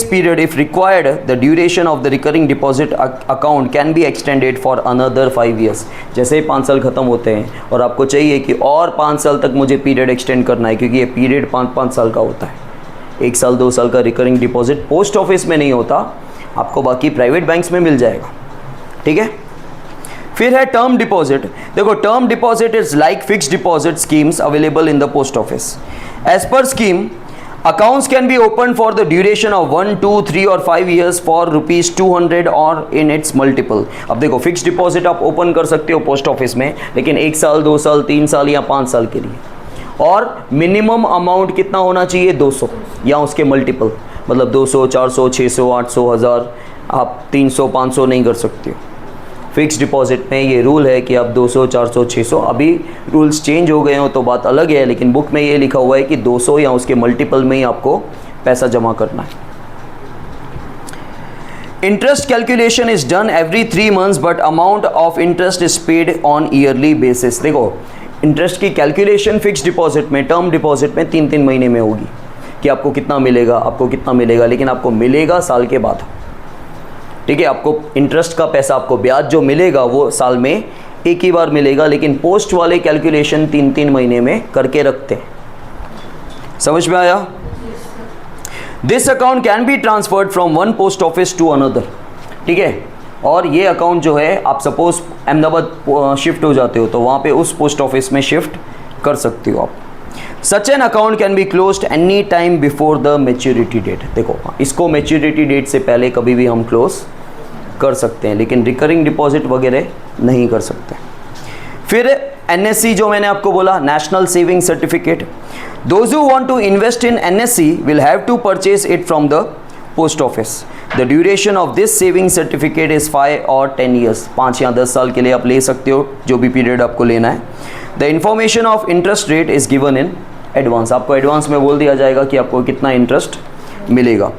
period if required the duration of the recurring deposit account can be extended for another 5 years। जैसे ही 5 साल ख़त्म होते हैं और आपको चाहिए कि और 5 साल तक मुझे पीरियड एक्सटेंड करना है, क्योंकि ये पीरियड 5-5 साल का होता है, 1 साल 2 साल का रिकरिंग डिपॉजिट पोस्ट ऑफिस में नहीं होता, आपको बाकी प्राइवेट बैंक्स में मिल जाएगा। ठीक है, फिर है टर्म डिपॉजिट। देखो, term deposit is like fixed deposit schemes available in the post office. As per scheme accounts can be opened for the duration of 1, 2, 3 or 5 years for ₹200 और in its multiple। अब देखो, fix deposit आप open कर सकते हो post office में, लेकिन 1 साल 2 साल 3 साल या 5 साल के लिए, और मिनिमम अमाउंट कितना होना चाहिए, 200 या उसके मल्टीपल, मतलब 200, 400, 600, 800, 1000, आप 300, 500 नहीं कर सकते हो। फिक्स डिपॉजिट में ये रूल है कि आप 200, 400, 600, अभी रूल्स चेंज हो गए हो तो बात अलग है, लेकिन बुक में ये लिखा हुआ है कि 200 या उसके मल्टीपल में ही आपको पैसा जमा करना है। Interest calculation is done every 3 months but amount of interest is paid on yearly basis. देखो, इंटरेस्ट की कैलकुलेशन फिक्स डिपॉजिट में, टर्म डिपॉजिट में 3-3 महीने में होगी कि आपको कितना मिलेगा, आपको कितना मिलेगा, लेकिन आपको मिलेगा साल के बाद। ठीक है, आपको इंटरेस्ट का पैसा, आपको ब्याज जो मिलेगा वो साल में एक ही बार मिलेगा, लेकिन पोस्ट वाले कैलकुलेशन 3-3 महीने में करके रखते हैं। समझ में आया? This account can be transferred from one post office to another. ठीक है, और ये अकाउंट जो है, आप सपोज अहमदाबाद शिफ्ट हो जाते हो तो वहाँ पे उस पोस्ट ऑफिस में शिफ्ट कर सकते हो आप। Such an account can be closed any time before the maturity date. देखो, इसको मैच्योरिटी डेट से पहले कभी भी हम क्लोज कर सकते हैं, लेकिन रिकरिंग डिपॉजिट वगैरह नहीं कर सकते। फिर एनएससी जो मैंने आपको बोला, national saving certificate. Those who want to invest in NSC will have to purchase it from the post office. The duration of this saving certificate is 5 और 10 years। 5 या 10 साल के लिए आप ले सकते हो, जो भी पीरियड आपको लेना है। The information of interest rate is given in advance. आपको एडवांस में बोल दिया जाएगा कि आपको कितना इंटरेस्ट मिलेगा।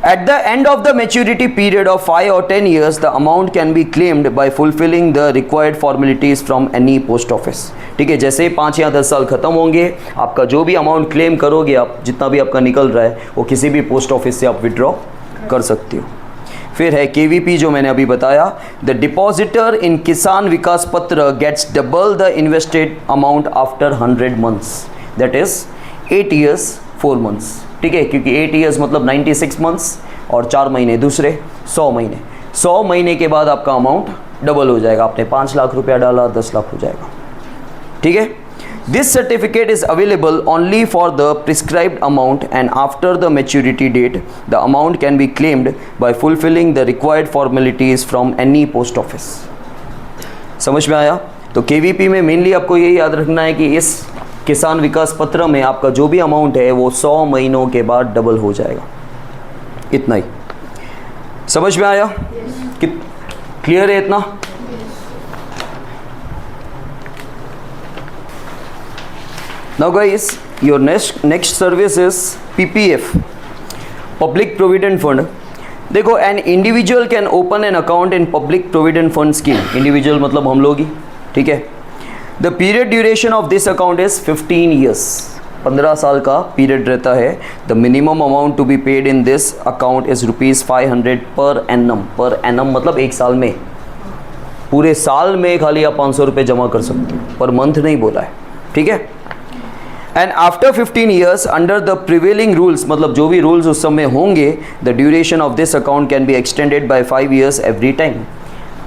At the end of the maturity period of 5 और 10 years the amount can be claimed by fulfilling the required formalities from any post office. ठीक है, जैसे 5 या 10 साल खत्म होंगे, आपका जो भी अमाउंट क्लेम करोगे आप, जितना भी आपका निकल रहा है, वो किसी भी पोस्ट ऑफिस से आप विड्रॉ कर सकते हो। फिर है केवीपी जो मैंने अभी बताया। The depositor in Kisan Vikas Patra gets double the invested amount after 100 months, that is 8 years 4 months। ठीक है, क्योंकि 8 years मतलब 96 months और 4 महीने दूसरे 100 महीने। 100 महीने के बाद आपका अमाउंट डबल हो जाएगा। आपने 5 लाख रुपया डाला, 10 लाख हो जाएगा। ठीक है, this certificate is available only for the prescribed amount and after the maturity date the amount can be claimed by fulfilling the required formalities from any post office. समझ में आया? तो केवीपी में मेनली आपको ये याद रखना है कि इस किसान विकास पत्र में आपका जो भी अमाउंट है वो 100 महीनों के बाद डबल हो जाएगा। इतना ही। समझ में आया? क्लियर है इतना? Now guys, your next service is PPF, Public Provident Fund। देखो, an individual can open an account in Public Provident Fund scheme। Individual मतलब हम लोग ही। ठीक है, The period duration of this account is 15 years। 15 साल का पीरियड रहता है। The minimum amount to be paid in this account is ₹500 per annum। पर annum मतलब 1 साल में, पूरे साल में खाली आप 500 रुपये जमा कर सकते हो, पर मंथ नहीं बोला है। ठीक है, and after 15 years under the prevailing rules, मतलब जो भी रूल्स उस समय होंगे, the duration of this account can be extended by 5 years every time.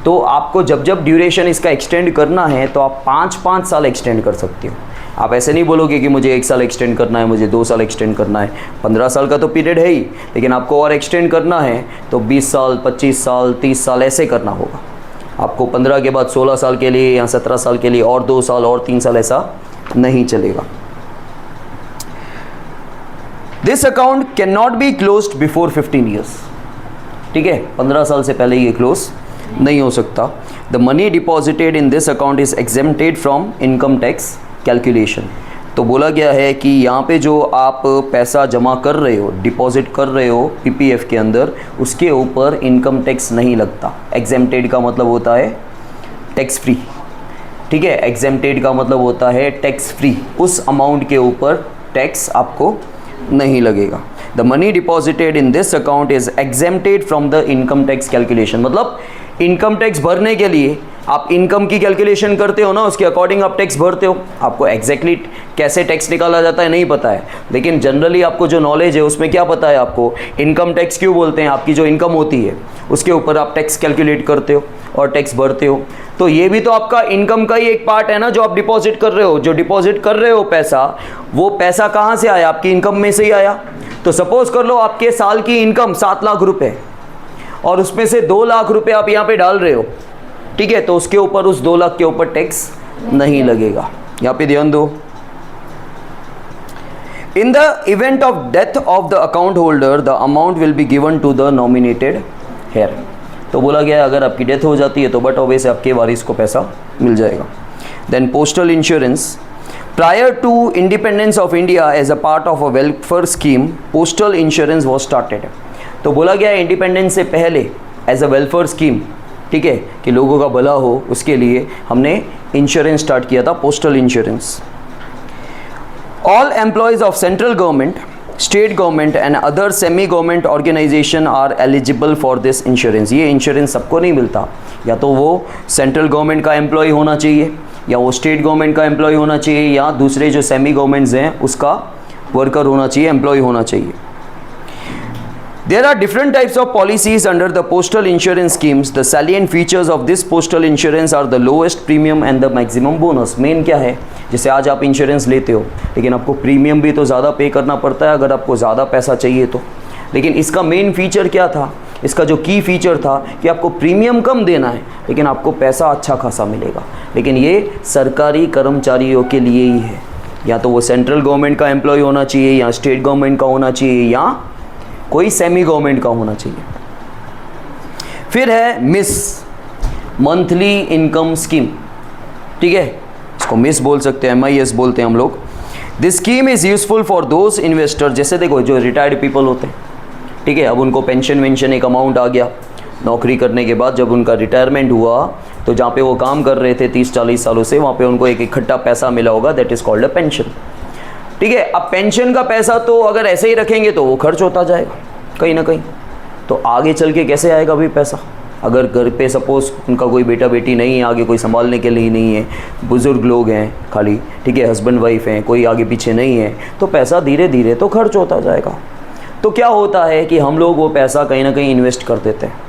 तो आपको जब जब ड्यूरेशन इसका एक्सटेंड करना है तो आप 5-5 साल एक्सटेंड कर सकते हो। आप ऐसे नहीं बोलोगे कि मुझे 1 साल एक्सटेंड करना है, मुझे 2 साल एक्सटेंड करना है। 15 साल का तो पीरियड है ही, लेकिन आपको और एक्सटेंड करना है तो 20 साल, 25 साल, 30 साल ऐसे करना होगा। आपको 15 के बाद 16 साल के लिए या 17 साल के लिए और 2 साल और 3 साल ऐसा नहीं चलेगा। This account can not be closed before 15 years. ठीक है, 15 साल से पहले ये क्लोज नहीं हो सकता। The money deposited in this account is exempted from income tax calculation. तो बोला गया है कि यहाँ पे जो आप पैसा जमा कर रहे हो, डिपॉजिट कर रहे हो पीपीएफ के अंदर, उसके ऊपर इनकम टैक्स नहीं लगता। एग्जेम्प्टेड का मतलब होता है टैक्स फ्री। ठीक है, एग्जेम्प्टेड का मतलब होता है टैक्स फ्री। उस अमाउंट के ऊपर टैक्स आपको नहीं लगेगा। The money deposited in this account is exempted from the income tax calculation. मतलब इनकम टैक्स भरने के लिए आप इनकम की कैलकुलेशन करते हो ना, उसके अकॉर्डिंग आप टैक्स भरते हो। आपको एग्जैक्टली कैसे टैक्स निकाला जाता है नहीं पता है, लेकिन जनरली आपको जो नॉलेज है उसमें क्या पता है आपको, इनकम टैक्स क्यों बोलते हैं, आपकी जो इनकम होती है उसके ऊपर आप टैक्स कैलकुलेट करते हो और टैक्स भरते हो। तो ये भी तो आपका इनकम का ही एक पार्ट है ना, जो आप डिपॉजिट कर रहे हो। जो डिपॉजिट कर रहे हो पैसा, वो पैसा कहाँ से आया, आपकी इनकम में से ही आया। तो सपोज कर लो आपके साल की इनकम 7 लाख रुपए और उसमें से 2 लाख रुपए आप यहाँ पे डाल रहे हो। ठीक है, तो उसके ऊपर, उस 2 लाख के ऊपर टैक्स नहीं लगेगा। यहाँ पे ध्यान दो। In the event of death of the account holder the amount will be given to the nominated heir. तो बोला गया है अगर आपकी डेथ हो जाती है तो बट ऑब्वियसली आपके वारिस को पैसा मिल जाएगा। Then postal insurance. Prior to independence of India as a part of a welfare scheme postal insurance was started. तो बोला गया है इंडिपेंडेंस से पहले एज अ वेलफेयर स्कीम, ठीक है, कि लोगों का भला हो, उसके लिए हमने इंश्योरेंस स्टार्ट किया था, postal insurance. All employees of central government, state government and other semi government organization are eligible for this insurance. ये इंश्योरेंस सबको नहीं मिलता, या तो वो सेंट्रल गवर्नमेंट का एम्प्लॉय होना चाहिए, या वो स्टेट गवर्नमेंट का एम्प्लॉय होना चाहिए, या दूसरे जो सेमी गवर्नमेंट्स हैं उसका वर्कर होना चाहिए, एम्प्लॉय होना चाहिए। There are different types of policies under the postal insurance schemes. The salient features of this postal insurance are the lowest premium and the maximum bonus. Main क्या है, जैसे आज आप इंश्योरेंस लेते हो लेकिन आपको प्रीमियम भी तो ज़्यादा पे करना पड़ता है अगर आपको ज़्यादा पैसा चाहिए तो। लेकिन इसका मेन फीचर क्या था, इसका जो की फीचर था कि आपको प्रीमियम कम देना है लेकिन आपको पैसा अच्छा खासा मिलेगा। लेकिन ये सरकारी कर्मचारियों के लिए ही है, या तो वो सेंट्रल गवर्नमेंट का एम्प्लॉय होना चाहिए, या स्टेट गवर्नमेंट का होना चाहिए, या कोई सेमी गवर्नमेंट का होना चाहिए। फिर है मिस, मंथली इनकम स्कीम। ठीक है, इसको मिस बोल सकते हैं, MIS बोलते हैं हम लोग। This scheme is useful for those investor, जैसे देखो जो रिटायर्ड पीपल होते हैं, ठीक है, अब उनको पेंशन वेंशन एक अमाउंट आ गया, नौकरी करने के बाद जब उनका रिटायरमेंट हुआ तो जहाँ पे वो काम कर रहे थे 30-40 सालों से, वहाँ पे उनको एक इकट्ठा पैसा मिला होगा, that is called a pension. ठीक है, अब पेंशन का पैसा तो अगर ऐसे ही रखेंगे तो वो खर्च होता जाएगा कहीं ना कहीं, तो आगे चल के कैसे आएगा भाई पैसा। अगर घर पे सपोज उनका कोई बेटा बेटी नहीं है, आगे कोई संभालने के लिए नहीं है, बुज़ुर्ग लोग हैं खाली, ठीक है, हस्बैंड वाइफ हैं, कोई आगे पीछे नहीं है, तो पैसा धीरे धीरे तो खर्च होता जाएगा। तो क्या होता है कि हम लोग वो पैसा कहीं ना कहीं इन्वेस्ट कर देते हैं,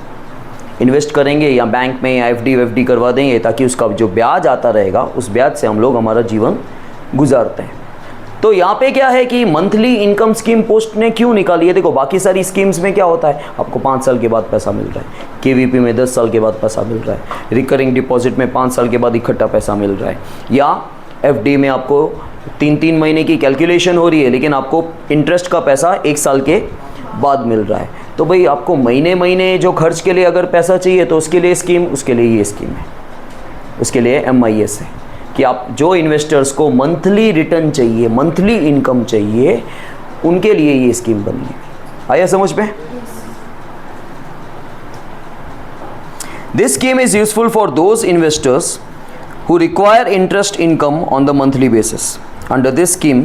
इन्वेस्ट करेंगे या बैंक में या FD करवा देंगे, ताकि उसका जो ब्याज आता रहेगा उस ब्याज से हम लोग हमारा जीवन गुजारते हैं। तो यहाँ पे क्या है कि मंथली इनकम स्कीम पोस्ट ने क्यों निकाली है। देखो बाकी सारी स्कीम्स में क्या होता है, आपको 5 साल के बाद पैसा मिल रहा है, KVP में 10 साल के बाद पैसा मिल रहा है, रिकरिंग डिपॉजिट में 5 साल के बाद इकट्ठा पैसा मिल रहा है, या FD में आपको 3-3 महीने की कैलकुलेशन हो रही है लेकिन आपको इंटरेस्ट का पैसा 1 साल के बाद मिल रहा है। तो भाई आपको महीने महीने जो खर्च के लिए अगर पैसा चाहिए तो उसके लिए स्कीम, उसके लिए ये स्कीम है, उसके लिए MIS है कि आप जो इन्वेस्टर्स को मंथली रिटर्न चाहिए, मंथली इनकम चाहिए, उनके लिए ये स्कीम बनी है। आया समझ में? This scheme is useful for those investors who require interest income on the monthly basis. Under this scheme,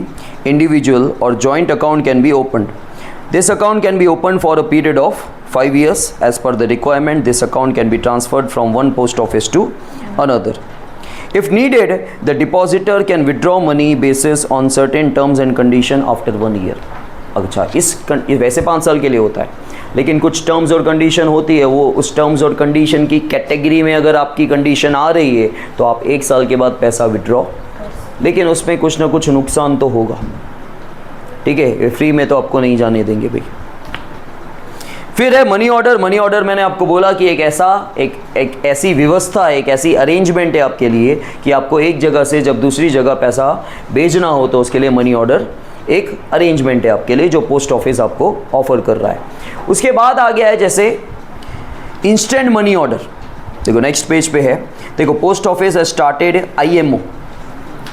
individual or joint account can be opened. This account can be opened for a period of 5 years. As per the requirement, this account can be transferred from one post office to another. If needed, the depositor can withdraw money basis on certain terms and condition after 1 year. अच्छा, वैसे 5 साल के लिए होता है, लेकिन कुछ terms और कंडीशन होती है, वो उस टर्म्स और कंडीशन की कैटेगरी में अगर आपकी कंडीशन आ रही है तो आप 1 साल के बाद पैसा विड्रॉ, लेकिन उसमें कुछ ना कुछ नुकसान तो होगा, ठीक है, फ्री में तो आपको नहीं जाने देंगे भाई। फिर है मनी ऑर्डर। मनी ऑर्डर मैंने आपको बोला कि एक ऐसी व्यवस्था है, एक ऐसी अरेंजमेंट है आपके लिए कि आपको एक जगह से जब दूसरी जगह पैसा भेजना हो तो उसके लिए मनी ऑर्डर एक अरेंजमेंट है आपके लिए, जो पोस्ट ऑफिस आपको ऑफर कर रहा है। उसके बाद आ गया है जैसे इंस्टेंट मनी ऑर्डर। देखो नेक्स्ट पेज पे है, देखो post office has started IMO,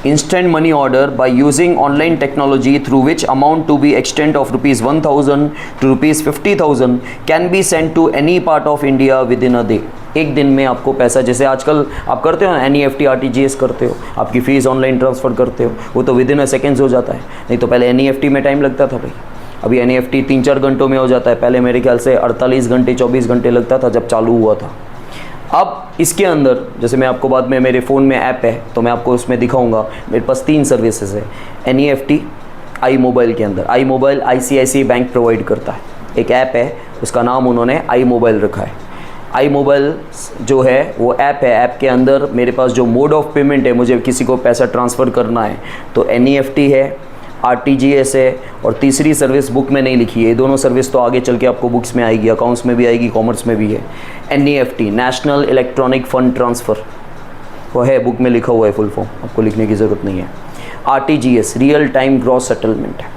instant money order, by using online technology through which amount to be extent of rupees 1000 to rupees 50,000 can be sent to any part of India within a day। एक दिन में आपको पैसा, जैसे आजकल आप करते हो NEFT RTGS करते हो, आपकी फ़ीस ऑनलाइन ट्रांसफ़र करते हो, वो तो विदिन अ सेकेंड्स हो जाता है। नहीं तो पहले NEFT में टाइम लगता था भाई, अभी NEFT 3-4 घंटों में हो जाता है। पहले मेरे ख्याल से 48 घंटे 24 घंटे लगता था जब चालू हुआ था। अब इसके अंदर जैसे मैं आपको बाद में, मेरे फ़ोन में ऐप है तो मैं आपको उसमें दिखाऊंगा, मेरे पास 3 सर्विसेज है NEFT iMobile के अंदर। iMobile ICICI बैंक प्रोवाइड करता है, एक ऐप है उसका नाम उन्होंने iMobile रखा है। iMobile जो है वो ऐप है, ऐप के अंदर मेरे पास जो मोड ऑफ पेमेंट है, मुझे किसी को पैसा ट्रांसफ़र करना है तो NEFT है, RTGS है, और तीसरी सर्विस बुक में नहीं लिखी है, ये दोनों सर्विस तो आगे चल के आपको बुक्स में आएगी, अकाउंट्स में भी आएगी, कॉमर्स में भी है। NEFT national electronic fund transfer, वो है बुक में लिखा हुआ है, फुल फॉर्म आपको लिखने की ज़रूरत नहीं है। RTGS real time gross settlement है,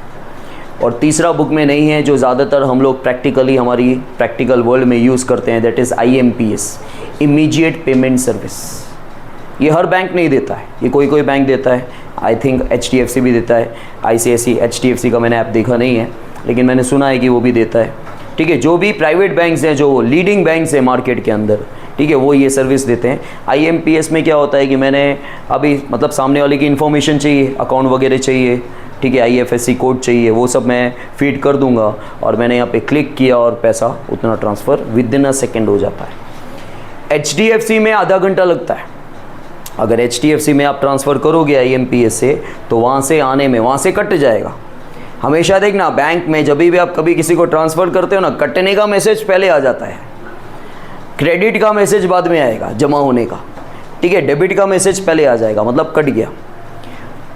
और तीसरा बुक में नहीं है जो ज़्यादातर हम लोग प्रैक्टिकली हमारी प्रैक्टिकल वर्ल्ड में यूज़ करते हैं, that is IMPS immediate payment service. ये हर बैंक नहीं देता है, ये कोई कोई बैंक देता है, आई थिंक HDFC भी देता है, ICICI HDFC का मैंने ऐप देखा नहीं है, लेकिन मैंने सुना है कि वो भी देता है, ठीक है। जो भी प्राइवेट बैंक्स हैं, जो लीडिंग बैंक्स हैं मार्केट के अंदर, ठीक है, वो ये सर्विस देते हैं। IMPS में क्या होता है कि मैंने अभी मतलब सामने वाले की इन्फॉर्मेशन चाहिए, अकाउंट वगैरह चाहिए, ठीक है, IFSC कोड चाहिए, वो सब मैं फीड कर दूंगा और मैंने यहाँ पे क्लिक किया और पैसा उतना ट्रांसफ़र विदिन अ सेकेंड हो जाता है। HDFC में आधा घंटा लगता है। अगर HDFC में आप ट्रांसफ़र करोगे IMPS से तो वहाँ से आने में, वहाँ से कट जाएगा। हमेशा देखना बैंक में जब भी आप कभी किसी को ट्रांसफ़र करते हो ना, कटने का मैसेज पहले आ जाता है, क्रेडिट का मैसेज बाद में आएगा जमा होने का, ठीक है, डेबिट का मैसेज पहले आ जाएगा, मतलब कट गया।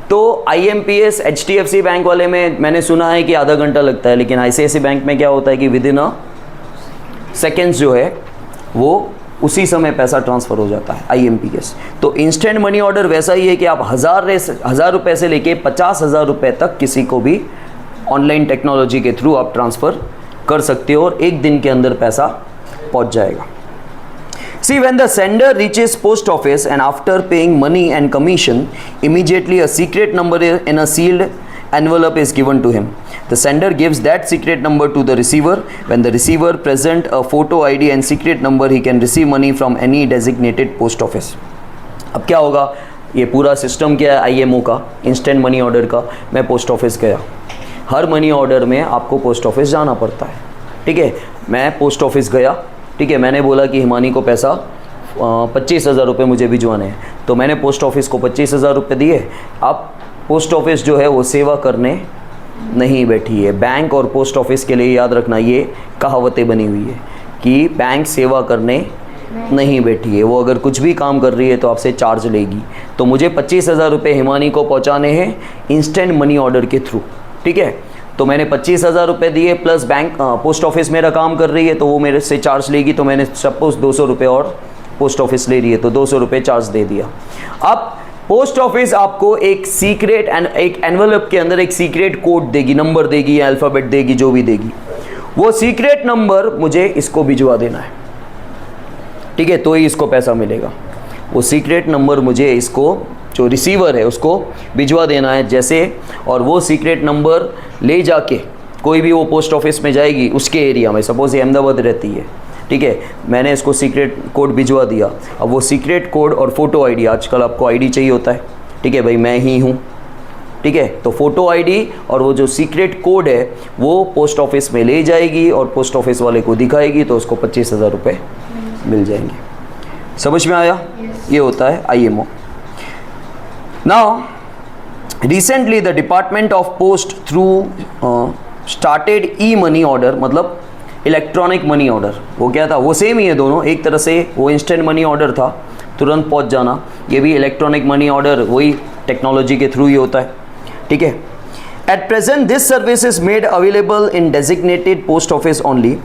तो IMPS HDFC बैंक वाले में मैंने सुना है कि आधा घंटा लगता है, लेकिन ICICI बैंक में क्या होता है कि विदिन अ सेकेंड्स जो है वो उसी समय पैसा ट्रांसफ़र हो जाता है IMPS। तो इंस्टेंट मनी ऑर्डर वैसा ही है कि आप 1000 रुपये से लेके 50,000 रुपये तक किसी को भी ऑनलाइन टेक्नोलॉजी के थ्रू आप ट्रांसफ़र कर सकते हो और एक दिन के अंदर पैसा पहुंच जाएगा। See, when the sender reaches post office and after paying money and commission, immediately a secret number in a sealed envelope is given to him. The sender gives that secret number to the receiver. When the receiver present a photo ID and secret number, he can receive money from any designated post office. अब क्या होगा, ये पूरा system क्या है IMO का, instant money order का। मैं पोस्ट ऑफिस गया, हर मनी ऑर्डर में आपको पोस्ट ऑफिस जाना पड़ता है, ठीक है। मैं पोस्ट ऑफिस गया, ठीक है, मैंने बोला कि हिमानी को पैसा 25,000 रुपये मुझे भिजवाने हैं, तो मैंने पोस्ट ऑफिस को 25,000 रुपये दिए। अब पोस्ट ऑफिस जो है वो सेवा करने नहीं बैठी है। बैंक और पोस्ट ऑफिस के लिए याद रखना, ये कहावतें बनी हुई है कि बैंक सेवा करने नहीं बैठी है, वो अगर कुछ भी काम कर रही है तो आपसे चार्ज लेगी। तो मुझे 25,000 रुपये हिमानी को पहुंचाने हैं इंस्टेंट मनी ऑर्डर के थ्रू, ठीक है। तो मैंने 25,000 रुपये दिए, प्लस बैंक पोस्ट ऑफिस मेरा काम कर रही है तो वो मेरे से चार्ज लेगी, तो मैंने सपोज 200 रुपये और पोस्ट ऑफिस ले रही है तो 200 रुपये चार्ज दे दिया। अब पोस्ट ऑफिस आपको एक सीक्रेट एक एनवलप के अंदर एक सीक्रेट कोड देगी, नंबर देगी या अल्फ़ाबेट देगी, जो भी देगी, वो सीक्रेट नंबर मुझे इसको भिजवा देना है, ठीक है, तो ही इसको पैसा मिलेगा। वो सीक्रेट नंबर मुझे इसको, जो रिसीवर है उसको भिजवा देना है जैसे, और वो सीक्रेट नंबर ले जाके कोई भी वो पोस्ट ऑफिस में जाएगी उसके एरिया में, सपोज ये अहमदाबाद रहती है, ठीक है, मैंने इसको सीक्रेट कोड भिजवा दिया। अब वो सीक्रेट कोड और फ़ोटो आईडी, आजकल आपको आईडी चाहिए होता है, ठीक है भाई, मैं ही हूँ, ठीक है, तो फ़ोटो आईडी और वो जो सीक्रेट कोड है वो पोस्ट ऑफिस में ले जाएगी और पोस्ट ऑफिस वाले को दिखाएगी, तो उसको 25,000 रुपये मिल जाएंगे। समझ में आया? ये होता है IMO। Now recently the department of post through started E money order, मतलब इलेक्ट्रॉनिक मनी ऑर्डर। वो क्या था, वो सेम ही है दोनों, एक तरह से वो इंस्टेंट मनी ऑर्डर था, तुरंत पहुंच जाना, ये भी इलेक्ट्रॉनिक मनी ऑर्डर वही टेक्नोलॉजी के थ्रू ही होता है, ठीक है। At present this service is made available in designated post office only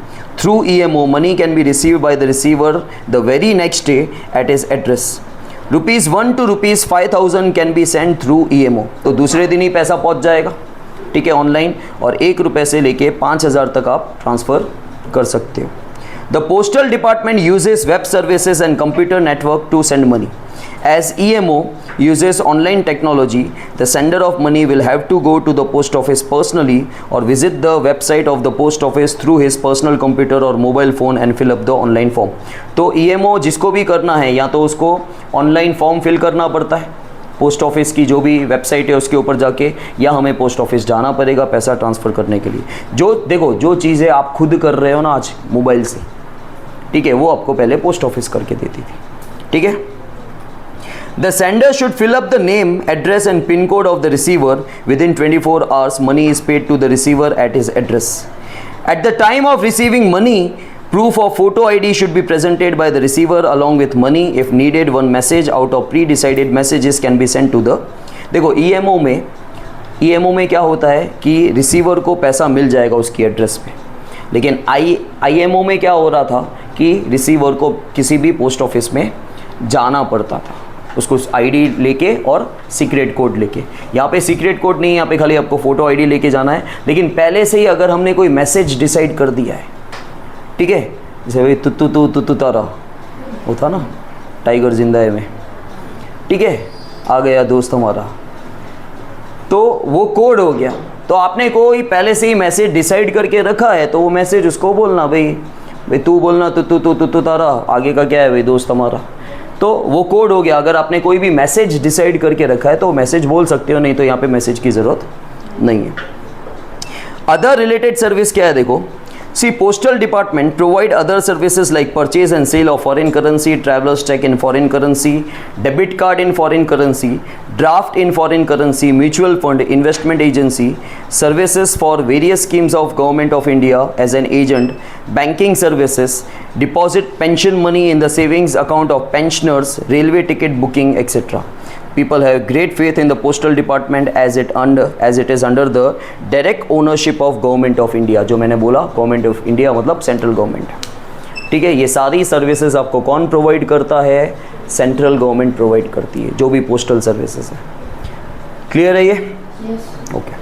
through EMO। Money can be receive by the receiver the very next day at his address. ₹1 to ₹5,000 can be send through EMO। तो दूसरे दिन ही पैसा पहुंच जाएगा, ठीक है, online, और ₹1 से लेके 5,000 तक आप ट्रांसफ़र कर सकते हो। The postal department uses web services and computer network to send money. As EMO uses online technology, the sender of money will have to go to the post office personally or visit the website of the post office through his personal computer or mobile phone and fill up the online form। तो EMO जिसको भी करना है या तो उसको online form fill करना पड़ता है पोस्ट ऑफिस की जो भी वेबसाइट है उसके ऊपर जाके, या हमें पोस्ट ऑफिस जाना पड़ेगा पैसा ट्रांसफ़र करने के लिए। जो देखो जो चीज़ें आप खुद कर रहे हो ना आज मोबाइल से, ठीक है, वो आपको पहले पोस्ट ऑफिस करके देती थी, ठीक है। The sender should fill up the name, address and PIN code of the receiver. Within 24 hours, money is paid to the receiver at his address. At the time of receiving money, proof of photo ID should be presented by the receiver along with money. If needed, one message out of pre-decided messages can be sent to the। देखो EMO में क्या होता है कि receiver को पैसा मिल जाएगा उसकी एड्रेस पे, लेकिन IMO में क्या हो रहा था कि रिसीवर को किसी भी पोस्ट ऑफिस में जाना पड़ता था, उसको ID लेके और सीक्रेट कोड लेके। यहाँ पे सीक्रेट कोड नहीं है, यहाँ पे खाली आपको फ़ोटो ID लेके जाना है। लेकिन पहले से ही अगर हमने कोई मैसेज डिसाइड कर दिया है, ठीक है, जैसे भाई तू तारा वो था ना टाइगर जिंदा है में, ठीक है, आ गया दोस्त हमारा, तो वो कोड हो गया। तो आपने कोई पहले से ही मैसेज डिसाइड करके रखा है, तो वो मैसेज उसको बोलना, भाई तू बोलना तू तारा, आगे का क्या है भाई दोस्त हमारा, तो वो कोड हो गया। अगर आपने कोई भी मैसेज डिसाइड करके रखा है तो मैसेज बोल सकते हो, नहीं तो यहाँ पे मैसेज की ज़रूरत नहीं है। अदर रिलेटेड सर्विस क्या है देखो, see postal department provide other services like purchase and sale of foreign currency, travellers cheque in foreign currency, debit card in foreign currency, draft in foreign currency, mutual fund, investment agency, services for various schemes of government of India as an agent, banking services, deposit pension money in the savings account of pensioners, railway ticket booking, etc. People have great faith in the postal department as it is under the direct ownership of government of India। जो मैंने बोला government of India मतलब central government, ठीक है। ये सारी services आपको कौन प्रोवाइड करता है, सेंट्रल गवर्नमेंट प्रोवाइड करती है, जो भी पोस्टल सर्विसेज है। क्लियर है ये? Yes. ओके।